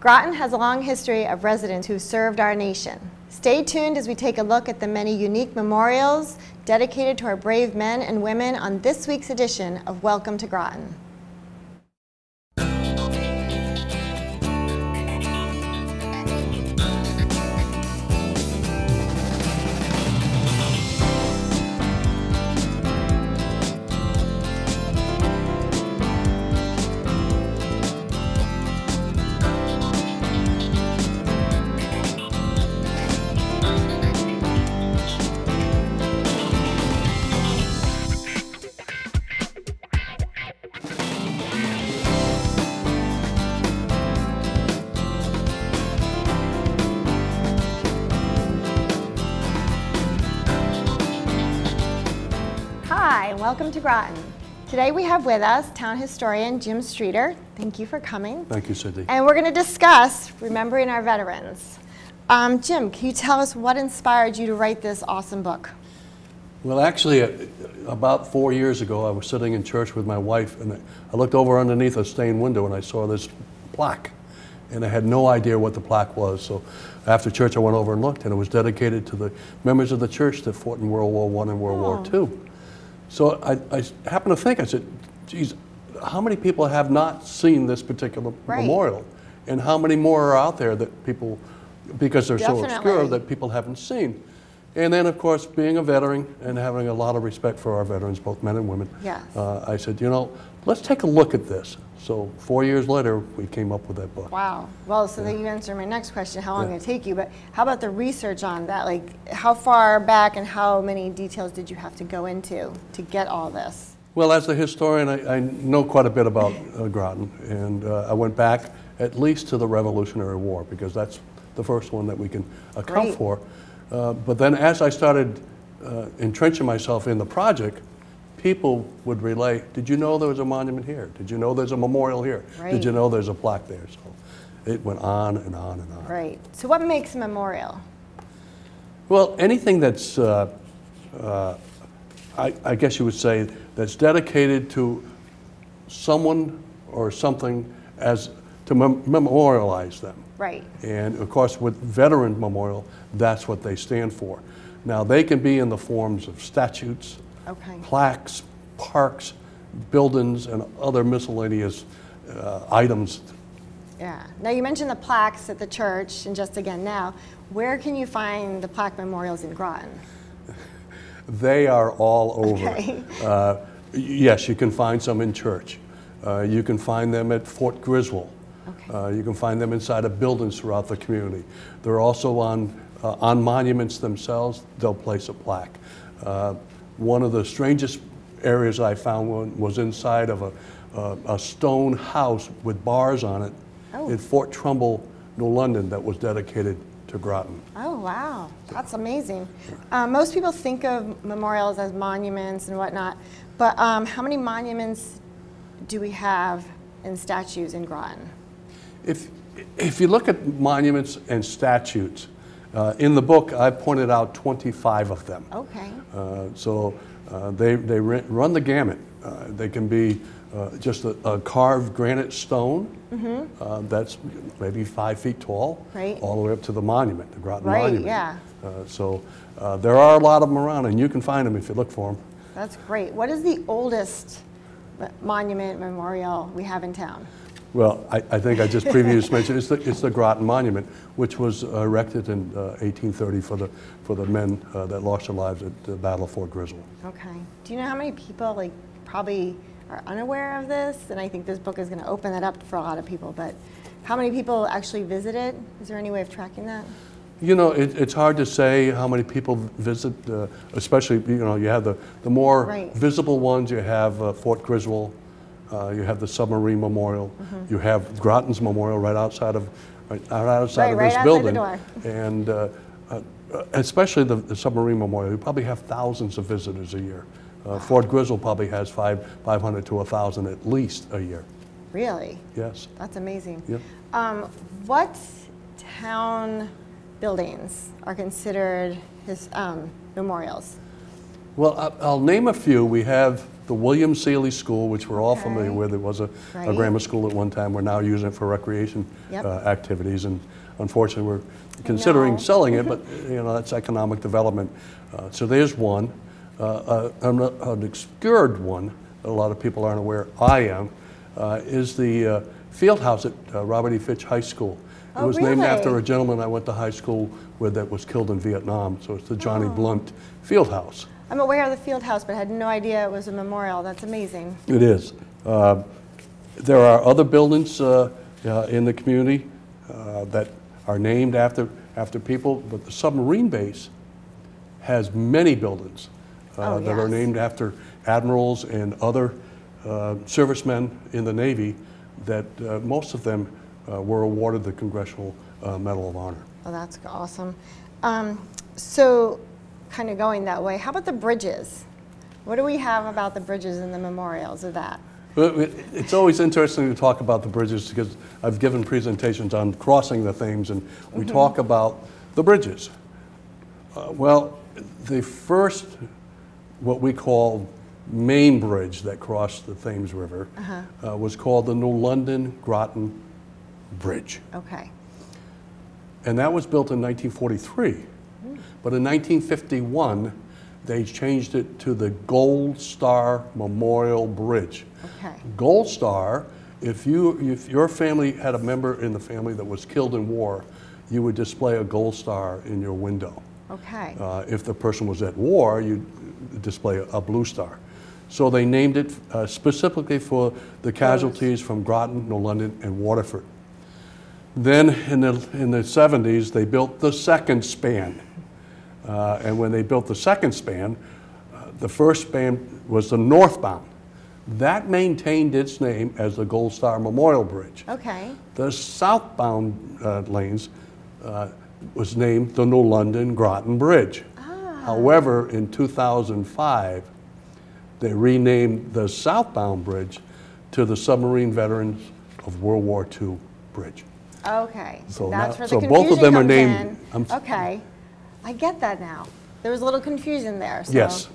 Groton has a long history of residents who served our nation. Stay tuned as we take a look at the many unique memorials dedicated to our brave men and women on this week's edition of Welcome to Groton. Hi, and welcome to Groton. Today we have with us town historian Jim Streeter. Thank you for coming. Thank you, Cindy. And we're going to discuss remembering our veterans. Jim, can you tell us what inspired you to write this awesome book? Well, actually, about 4 years ago, I was sitting in church with my wife, and I looked over underneath a stained window, and I saw this plaque. And I had no idea what the plaque was. So after church, I went over and looked, and it was dedicated to the members of the church that fought in World War I and World War II. So I happened to think, I said, geez, how many people have not seen this particular memorial? And how many more are out there that people, because they're so obscure, that people haven't seen? And then, of course, being a veteran and having a lot of respect for our veterans, both men and women, I said, you know, let's take a look at this. So 4 years later, we came up with that book. Wow. Well, so that you answered my next question, how long did it take you? But how about the research on that? Like, how far back and how many details did you have to go into to get all this? Well, as a historian, I know quite a bit about Groton. And I went back at least to the Revolutionary War, because that's the first one that we can account for. But then as I started entrenching myself in the project, people would relay, did you know there was a monument here? Did you know there's a memorial here? Did you know there's a plaque there? So it went on and on and on. Right. So what makes a memorial? Well, anything that's, I guess you would say, that's dedicated to someone or something as to memorialize them. Right. And of course, with Veteran Memorial, that's what they stand for. Now, they can be in the forms of statutes, plaques, parks, buildings, and other miscellaneous items. Yeah. Now, you mentioned the plaques at the church, and just again now, where can you find the plaque memorials in Groton? They are all over. Yes, you can find some in church. You can find them at Fort Griswold. You can find them inside of buildings throughout the community. They're also on monuments themselves. They'll place a plaque. One of the strangest areas I found was inside of a stone house with bars on it in Fort Trumbull, New London, that was dedicated to Groton. Oh, wow. That's amazing. Most people think of memorials as monuments and whatnot, but how many monuments do we have and statues in Groton? If you look at monuments and statues, in the book, I pointed out 25 of them. So they run the gamut. They can be just a carved granite stone that's maybe 5 feet tall, all the way up to the monument, the Groton Monument. So there are a lot of them around, and you can find them if you look for them. That's great. What is the oldest monument, memorial we have in town? Well, I think I just previously mentioned it's the Groton Monument, which was erected in 1830 for the men that lost their lives at the Battle of Fort Griswold. Okay. Do you know how many people probably are unaware of this? And I think this book is going to open that up for a lot of people. But how many people actually visit it? Is there any way of tracking that? You know, it's hard to say how many people visit, especially, you know, you have the more visible ones. You have Fort Griswold. You have the Submarine Memorial. You have Groton's Memorial right outside of this building. And especially the Submarine Memorial, you probably have thousands of visitors a year. Fort Griswold probably has 500 to 1,000 at least a year. Really? Yes. That's amazing. Yep. What town buildings are considered memorials? Well, I'll name a few. We have the William Seeley School, which we're all Okay. familiar with. It was a Right. grammar school at one time. We're now using it for recreation Yep. activities, and unfortunately we're considering know. selling it, but you know, that's economic development. So there's one. An obscured one that a lot of people aren't aware, I am, is the field house at Robert E. Fitch High School. It Oh, was named after really? a gentleman I went to high school with that was killed in Vietnam, so it's the Johnny Blunt Field House. I'm aware of the field house, but I had no idea it was a memorial. That's amazing. It is. There are other buildings in the community that are named after people, but the submarine base has many buildings that are yes. named after admirals and other servicemen in the Navy that most of them were awarded the Congressional Medal of Honor. Oh, that's awesome. So, kind of going that way, how about the bridges? What do we have about the bridges and the memorials of that? It's always interesting to talk about the bridges because I've given presentations on crossing the Thames, and we talk about the bridges. Well, the first, what we call main bridge that crossed the Thames River was called the New London Groton Bridge. Okay. And that was built in 1943. But in 1951, they changed it to the Gold Star Memorial Bridge. Okay. Gold Star, if your family had a member in the family that was killed in war, you would display a gold star in your window. Okay. If the person was at war, you'd display a blue star. So they named it specifically for the casualties from Groton, New London, and Waterford. Then in the 70s, they built the second span. And when they built the second span, the first span was the northbound. That maintained its name as the Gold Star Memorial Bridge. Okay. The southbound lanes was named the New London Groton Bridge. However, in 2005, they renamed the southbound bridge to the Submarine Veterans of World War II Bridge. Okay. So that's now- where so the both of confusion them are comes named- in. Okay. I get that now. There was a little confusion there. So. Yes.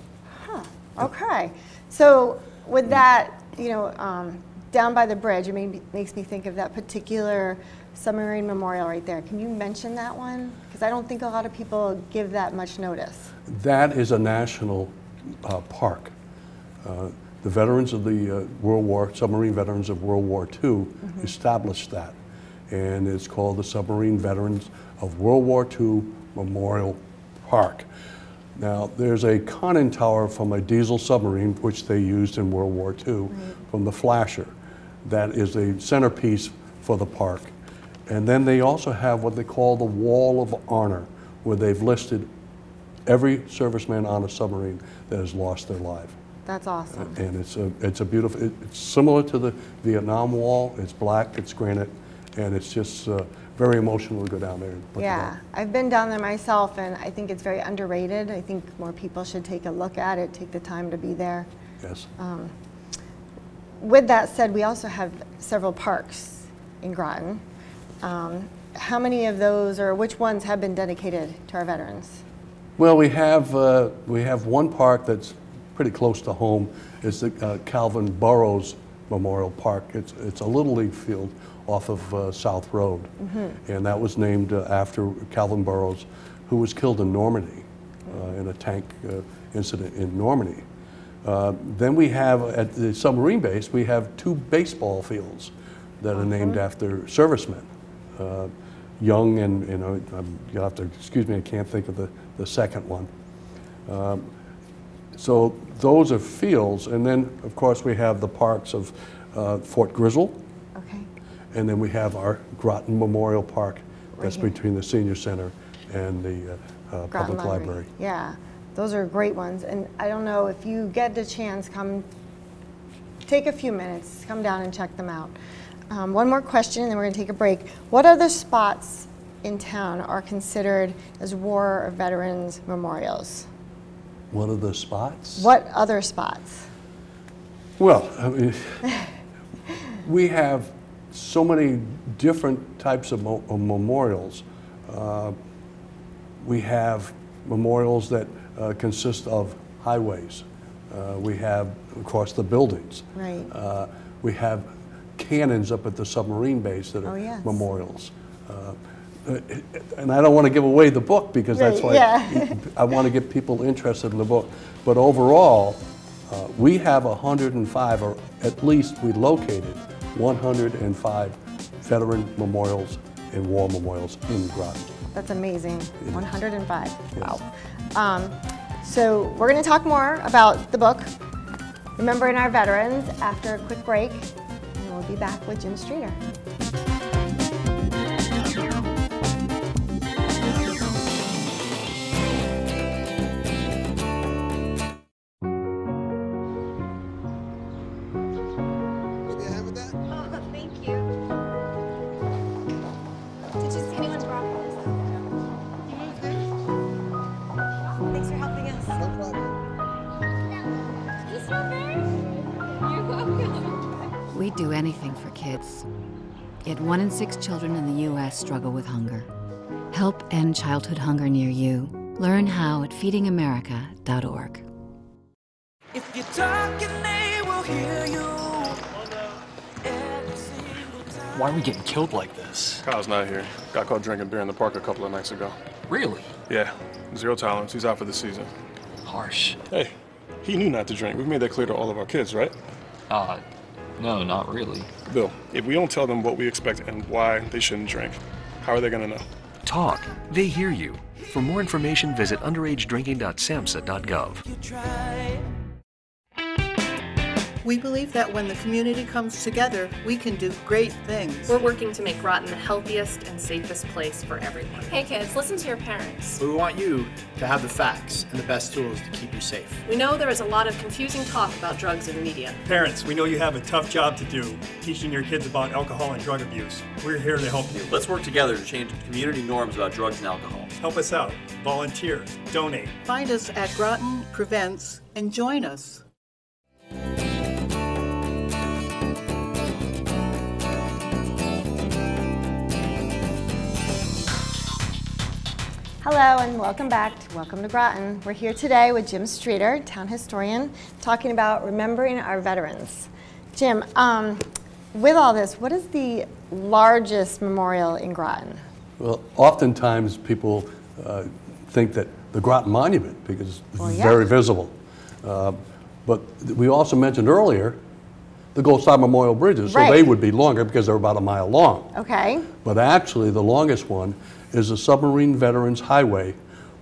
Huh. Okay. So with that, you know, down by the bridge, it makes me think of that particular submarine memorial right there. Can you mention that one? Because I don't think a lot of people give that much notice. That is a national park. The veterans of the submarine veterans of World War II established that. And it's called the Submarine Veterans of World War II Memorial Park. Now, there's a conning tower from a diesel submarine, which they used in World War II, from the Flasher. That is a centerpiece for the park. And then they also have what they call the Wall of Honor, where they've listed every serviceman on a submarine that has lost their life. That's awesome. And it's a beautiful, it's similar to the Vietnam Wall. It's black, it's granite, and it's just very emotional to go down there and look at Yeah, I've been down there myself, and I think it's very underrated. I think more people should take a look at it, take the time to be there. it. Yes. With that said, we also have several parks in Groton. How many of those, or which ones have been dedicated to our veterans? Well, we have one park that's pretty close to home. It's the Calvin Burrows Memorial Park. It's a Little League field off of South Road. And that was named after Calvin Burrows, who was killed in Normandy in a tank incident in Normandy. Then we have, at the submarine base, we have two baseball fields that are named after servicemen. Young and, you know, you'll have to excuse me, I can't think of the second one. So those are fields, and then, of course, we have the parks of Fort Grizzle, Okay. and then we have our Groton Memorial Park that's here. between the Senior Center and the Groton Public Library. Yeah, those are great ones. And I don't know if you get the chance, take a few minutes, come down and check them out. One more question, and then we're going to take a break. What other spots in town are considered as war or veterans memorials? What are the spots? What other spots? Well, I mean, we have so many different types of memorials. We have memorials that consist of highways, We have, of course, the buildings. Right. We have cannons up at the submarine base that are yes. memorials. And I don't want to give away the book because that's why I want to get people interested in the book. But overall, we have 105, or at least we located 105 veteran memorials and war memorials in Groton. That's amazing. 105. Yes. Wow. So we're going to talk more about the book, Remembering Our Veterans, after a quick break, and we'll be back with Jim Streeter. We'd do anything for kids. Yet 1 in 6 children in the U.S. struggle with hunger. Help end childhood hunger near you. Learn how at feedingamerica.org. If you're talking, they will hear you. Why are we getting killed like this? Kyle's not here. Got caught drinking beer in the park a couple of nights ago. Really? Yeah, 0 tolerance. He's out for the season. Harsh. Hey, he knew not to drink. We've made that clear to all of our kids, right? No, not really. Bill, if we don't tell them what we expect and why they shouldn't drink, how are they gonna know? Talk. They hear you. For more information, visit underagedrinking.samhsa.gov. You try. We believe that when the community comes together, we can do great things. We're working to make Groton the healthiest and safest place for everyone. Hey kids, listen to your parents. We want you to have the facts and the best tools to keep you safe. We know there is a lot of confusing talk about drugs in the media. Parents, we know you have a tough job to do, teaching your kids about alcohol and drug abuse. We're here to help you. Let's work together to change community norms about drugs and alcohol. Help us out. Volunteer. Donate. Find us at Groton Prevents and join us. Hello and welcome back to Welcome to Groton. We're here today with Jim Streeter, town historian, talking about remembering our veterans. Jim, with all this, what is the largest memorial in Groton? Well, oftentimes people think that the Groton Monument, because it's very visible. But we also mentioned earlier the Gold Star Memorial Bridges, so they would be longer because they're about a mile long. Okay. But actually the longest one is the Submarine Veterans Highway,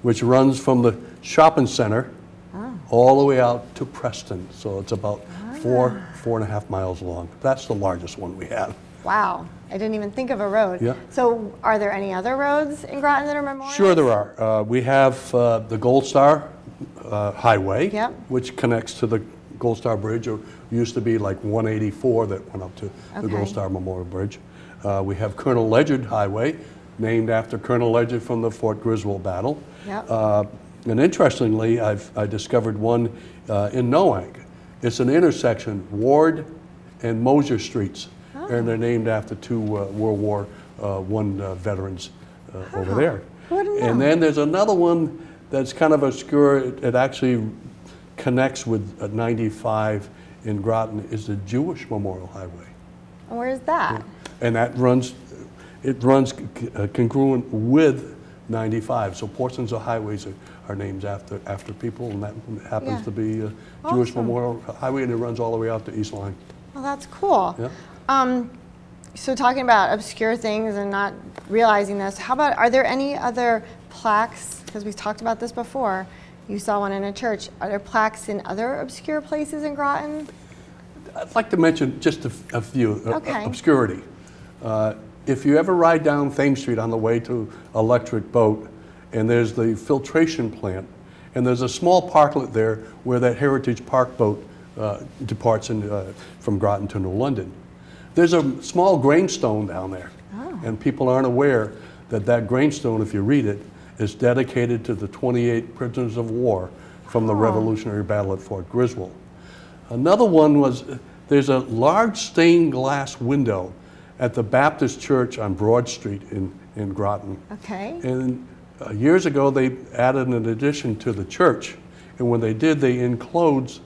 which runs from the shopping center all the way out to Preston. So it's about 4.5 miles long. That's the largest one we have. Wow, I didn't even think of a road. Yeah. So are there any other roads in Groton that are memorials? Sure there are. We have the Gold Star Highway, which connects to the Gold Star Bridge. It used to be like 184 that went up to the Gold Star Memorial Bridge. We have Colonel Ledyard Highway, named after Colonel Ledyard from the Fort Griswold battle. And interestingly, I discovered one in Noank. It's an intersection, Ward and Mosier Streets, and they're named after two World War I veterans over there. And then there's another one that's kind of obscure. It actually connects with 95 in Groton, is the Jewish Memorial Highway. And where is that? And that runs, it runs congruent with 95. So portions of highways are named after people, and that happens to be Jewish Memorial Highway, and it runs all the way out to East Line. Well, that's cool. Yeah. So talking about obscure things and not realizing this, how about, are there any other plaques, because we've talked about this before, you saw one in a church, are there plaques in other obscure places in Groton? I'd like to mention just a few, obscurity. If you ever ride down Thames Street on the way to Electric Boat, and there's the filtration plant, and there's a small parklet there where that Heritage Park boat departs from Groton to New London. There's a small gravestone down there, and people aren't aware that that gravestone, if you read it, is dedicated to the 28 prisoners of war from the Revolutionary Battle at Fort Griswold. Another one was, there's a large stained glass window at the Baptist Church on Broad Street in Groton. Okay. And years ago, they added an addition to the church, and when they did, they enclosed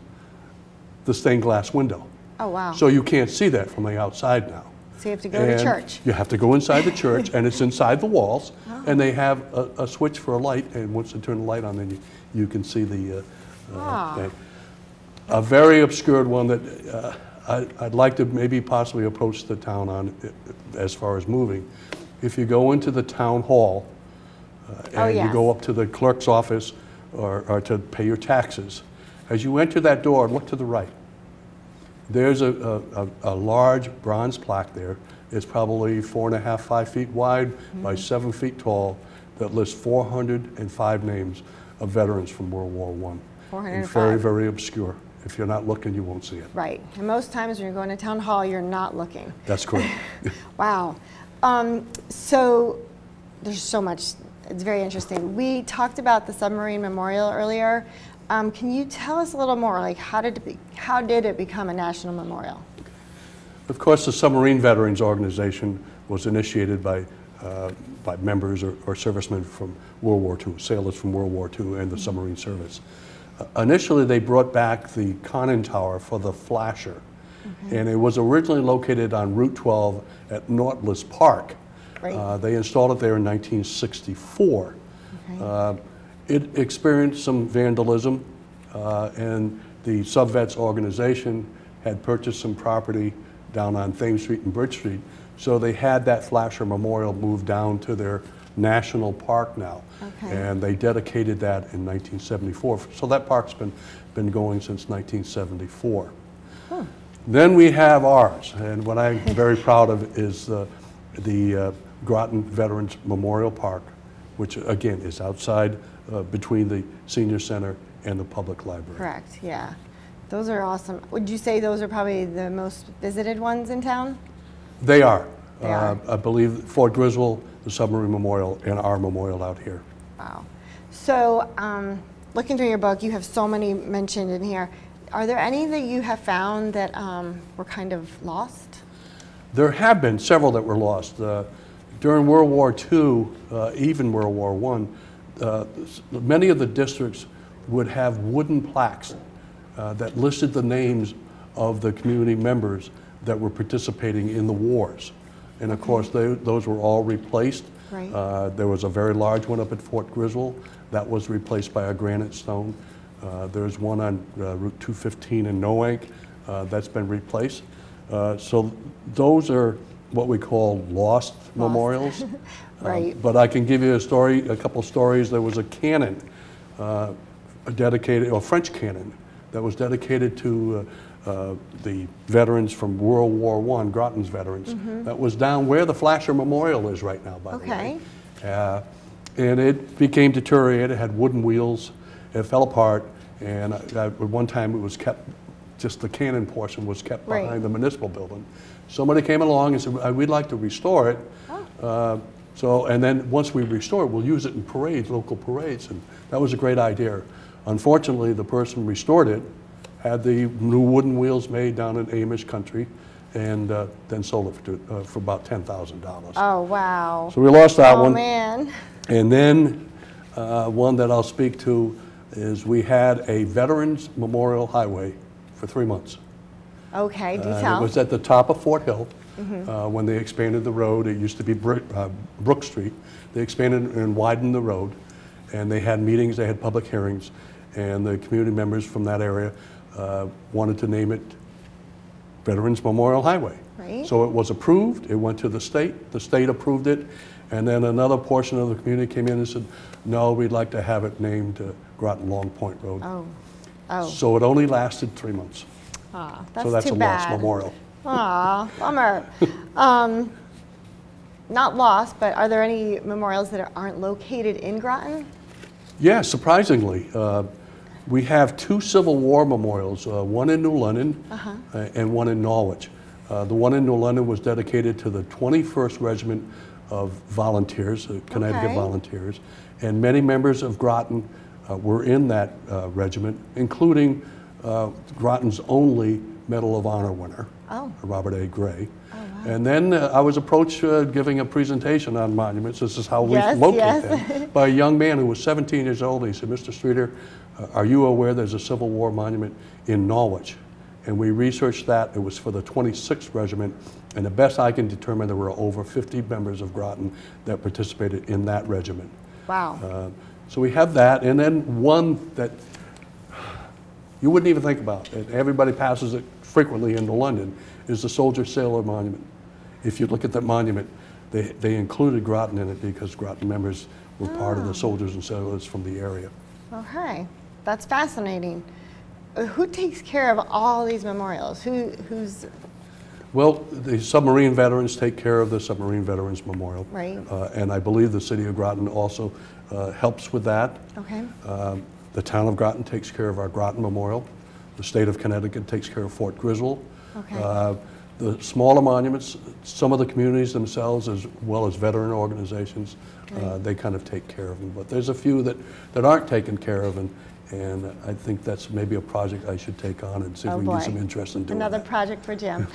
the stained glass window. Oh, wow. So you can't see that from the outside now. So you have to go to church. You have to go inside the church, and it's inside the walls, and they have a switch for a light, and once they turn the light on, then you can see the thing. A very obscured one that I'd like to maybe possibly approach the town on as far as moving. If you go into the town hall, and you go up to the clerk's office or to pay your taxes, as you enter that door, look to the right. There's a large bronze plaque there. It's probably 4.5, 5 feet wide by 7 feet tall that lists 405 names of veterans from World War I. 405. Very, very obscure. If you're not looking, you won't see it. Right. And most times when you're going to town hall, you're not looking. That's correct. Wow. So there's so much. It's very interesting. We talked about the Submarine Memorial earlier. Can you tell us a little more? Like, how did it become a national memorial? Of course, the Submarine Veterans Organization was initiated by members or servicemen from World War II, sailors from World War II and the submarine service. Initially, they brought back the conning tower for the flasher, and it was originally located on Route 12 at Nautilus Park. Right. They installed it there in 1964. Okay. It experienced some vandalism, and the Subvets organization had purchased some property down on Thames Street and Bridge Street, so they had that flasher memorial moved down to their national park now, and they dedicated that in 1974. So that park's been going since 1974. Then we have ours, and what I'm very proud of is the Groton Veterans Memorial Park, which again is outside between the senior center and the public library. Correct, yeah. Those are awesome. Would you say those are probably the most visited ones in town? They are. They are. I believe Fort Griswold, the Submarine Memorial, and our memorial out here. Wow. So, looking through your book, you have so many mentioned in here. Are there any that you have found that were kind of lost? There have been several that were lost. During World War II, even World War I, many of the districts would have wooden plaques that listed the names of the community members that were participating in the wars. And of course, those were all replaced. Right. There was a very large one up at Fort Griswold that was replaced by a granite stone. There's one on Route 215 in Noank that's been replaced. So those are what we call lost memorials. Right. But I can give you a couple stories. There was a cannon, a French cannon, that was dedicated to the veterans from World War I, Groton's veterans. That was down where the Flasher Memorial is right now, by the way. And it became deteriorated. It had wooden wheels. It fell apart. And at one time it was kept, just the cannon portion was kept behind the Municipal building. Somebody came along and said, we'd like to restore it. And then once we restore it, we'll use it in parades, local parades. And that was a great idea. Unfortunately, the person restored it, had the new wooden wheels made down in Amish country, and then sold it for about $10,000. Oh, wow. So we lost that one. Oh, man. And then one that I'll speak to is we had a Veterans Memorial Highway for 3 months. Okay, do tell. It was at the top of Fort Hill when they expanded the road. It used to be Brook Street. They expanded and widened the road, and they had meetings, they had public hearings, and the community members from that area wanted to name it Veterans Memorial Highway. Right. So it was approved, it went to the state approved it, and then another portion of the community came in and said, no, we'd like to have it named Groton Long Point Road. Oh. So it only lasted 3 months. Aw, that's So that's too a bad. lost memorial. Aw, bummer. Not lost, but are there any memorials that aren't located in Groton? Yeah, surprisingly. We have 2 Civil War memorials, one in New London and one in Norwich. The one in New London was dedicated to the 21st Regiment of Volunteers, Connecticut Volunteers, and many members of Groton were in that regiment, including Groton's only Medal of Honor winner, Robert A. Gray. And then I was approached giving a presentation on monuments. This is how we locate them, by a young man who was 17 years old. He said, Mr. Streeter, are you aware there's a Civil War monument in Norwich? and we researched that. It was for the 26th Regiment, and the best I can determine, there were over 50 members of Groton that participated in that regiment. Wow. So we have that, and then one that you wouldn't even think about, and everybody passes it frequently into London, is the Soldier Sailor Monument. If you look at that monument, they included Groton in it because Groton members were part of the soldiers and sailors from the area. Okay, that's fascinating. Who takes care of all these memorials? Who's? Well, the submarine veterans take care of the Submarine Veterans Memorial. Right. And I believe the city of Groton also helps with that. Okay. The town of Groton takes care of our Groton Memorial. The state of Connecticut takes care of Fort Griswold. Okay. The smaller monuments, some of the communities themselves, as well as veteran organizations, they kind of take care of them. But there's a few that aren't taken care of, and I think that's maybe a project I should take on and see if we can get some interest in doing Another that. project for Jim.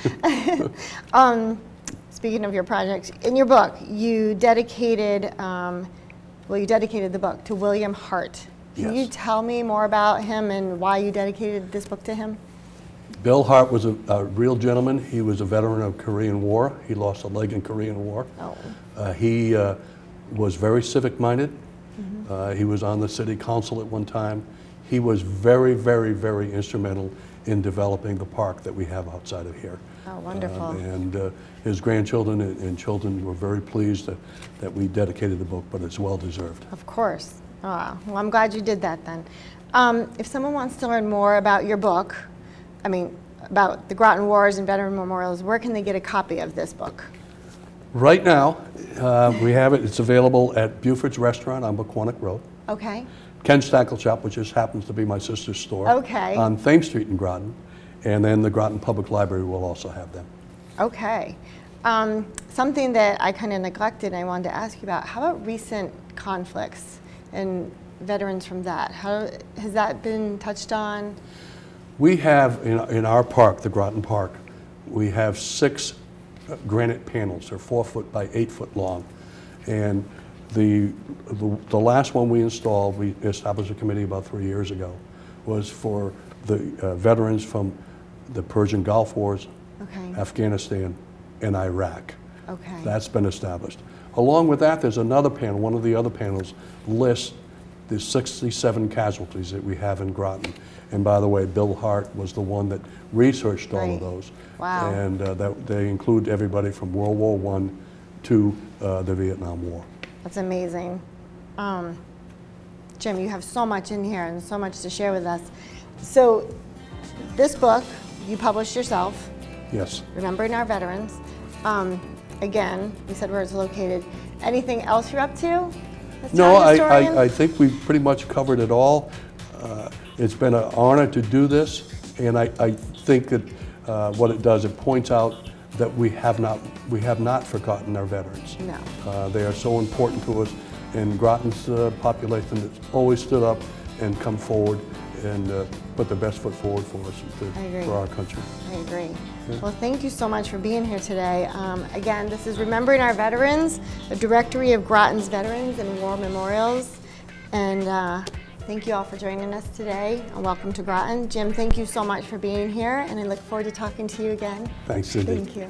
Speaking of your projects, in your book, you dedicated, you dedicated the book to William Hart. Can you tell me more about him and why you dedicated this book to him? Bill Hart was a real gentleman. He was a veteran of Korean War. He lost a leg in Korean War. Oh. He was very civic-minded. He was on the city council at one time. He was very, very, very instrumental in developing the park that we have outside of here. Oh, wonderful. And his grandchildren and children were very pleased that we dedicated the book, but it's well-deserved. Of course. Oh, well, I'm glad you did that then. If someone wants to learn more about your book, about the Groton Wars and Veteran Memorials, where can they get a copy of this book? Right now, we have it. It's available at Buford's Restaurant on Bucquonuck Road. Okay. Ken's Tackle Shop, which just happens to be my sister's store. Okay. On Thames Street in Groton. And then the Groton Public Library will also have them. Okay. Something that I kind of neglected and I wanted to ask you about, how about recent conflicts and veterans from that? How has that been touched on? We have, in our park, the Groton Park, we have 6 granite panels. They're 4 foot by 8 foot long. And the last one we installed, we established a committee about 3 years ago, was for the veterans from the Persian Gulf Wars, Afghanistan, and Iraq. Okay. That's been established. Along with that, there's another panel. One of the other panels lists the 67 casualties that we have in Groton. And by the way, Bill Hart was the one that researched all of those. Wow. And they include everybody from World War I to the Vietnam War. That's amazing. Jim, you have so much in here and so much to share with us. So this book, you published yourself. Yes. Remembering Our Veterans. Again, you said where it's located. Anything else you're up to? No, I think we've pretty much covered it all. It's been an honor to do this, and I think that what it does, it points out that we have not forgotten our veterans. No. They are so important to us, and Groton's population that's always stood up and come forward and put their best foot forward for us, for our country. I agree. Yeah. Well, thank you so much for being here today. Again, this is Remembering Our Veterans, a directory of Groton's veterans and war memorials. And thank you all for joining us today, and welcome to Groton. Jim, thank you so much for being here, and I look forward to talking to you again. Thanks, Cindy. Thank you.